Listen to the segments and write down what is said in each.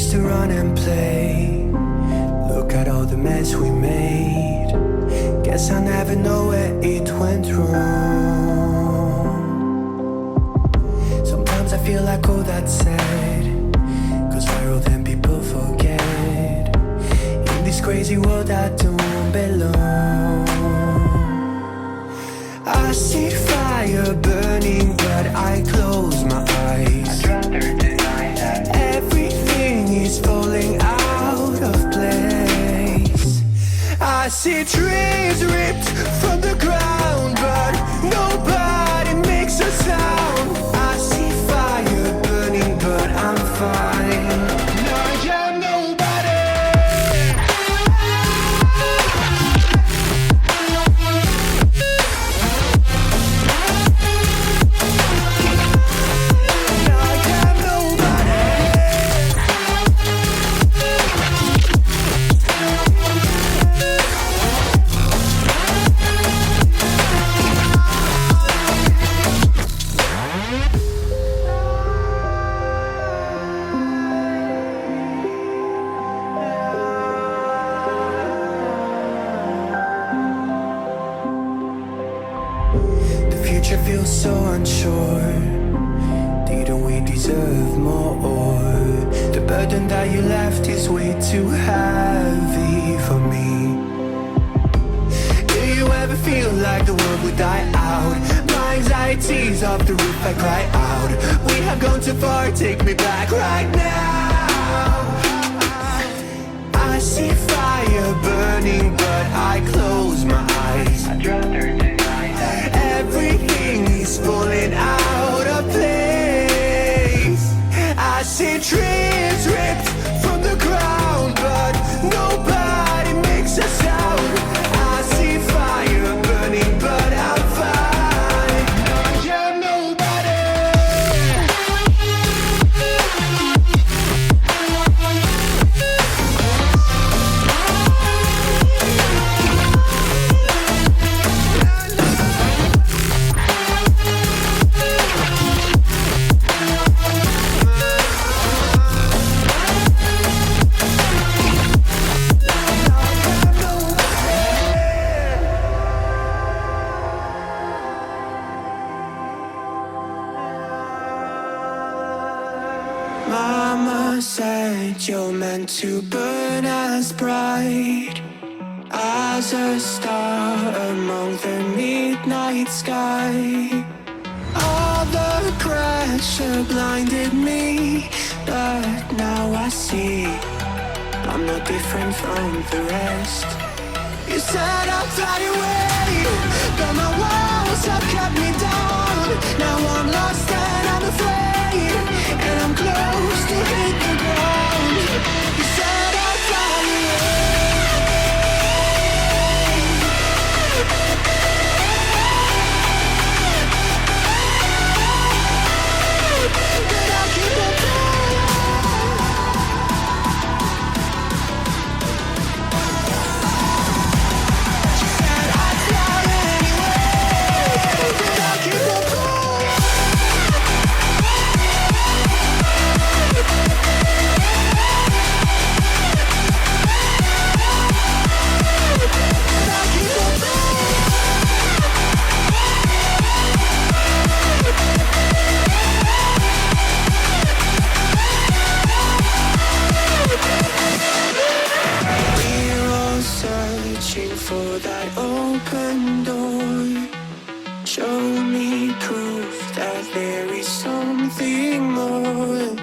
used to run and play. Look at all the mess we made. Guess I never know where it went wrong. Sometimes I feel like all that's said, 'cause viral then people forget. In this crazy world I don't belong. I see fire burning but I close my eyes. I'd rather deny that everything is falling out of place. I see trees ripped from the ground but nobody makes a sound. I see fire burning but I'm fine. No, I'm nobody. Feels so unsure. Didn't we deserve more? The burden that you left is way too heavy for me. Do you ever feel like the world would die out? My anxiety's off the roof, I cry out. We have gone too far, take me back right now. I see fire burning but I close my eyes. I'd rather deny that everything is falling out of place. I see trees ripped from the ground but nobody makes a sound. I see fire burning but I'm fine. I'm nobody. Mama said you're meant to burn as bright as a star among the midnight sky. All the pressure blinded me, but now I see I'm not different from the rest. You said I'll fly away, but my walls have kept me down. Now I'm lost and I'm afraid, and I'm close to hit the ground. You said I'll fly away, but I'll keep on flying. She said I'd fly anyway, but I'll keep on flying. We're all searching for that open door. Show me proof that there is something more.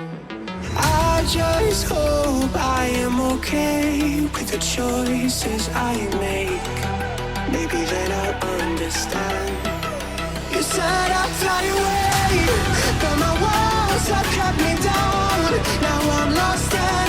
I just hope I am okay with the choices I make. Maybe then I'll understand. You said I'd fly away, but my walls have kept me down. Now I'm lost and